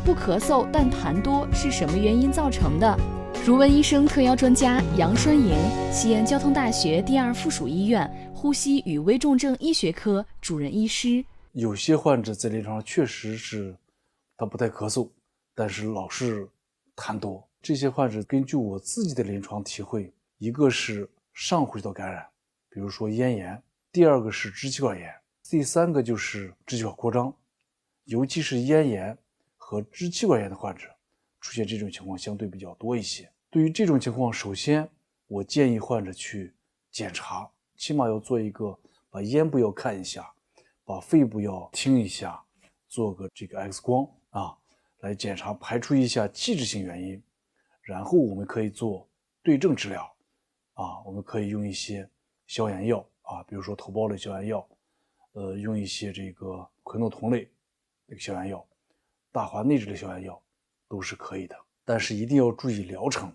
不咳嗽但痰多是什么原因造成的？如闻医生特邀专家杨栓莹，西安交通大学第2附属医院呼吸与危重症医学科主任医师。有些患者在临床上确实是他不太咳嗽，但是老是痰多。这些患者根据我自己的临床体会，一个是上呼吸道感染，比如说咽炎；第二个是支气管炎；第三个就是支气管扩张。尤其是咽炎和支气管炎的患者，出现这种情况相对比较多一些。对于这种情况，首先我建议患者去检查，起码要做一个把咽部要看一下，把肺部要听一下，做个这个 X 光来检查排除一下器质性原因。然后我们可以做对症治疗我们可以用一些消炎药比如说头孢类消炎药，用一些这个喹诺酮类这个消炎药，大环内酯类消炎药都是可以的，但是一定要注意疗程。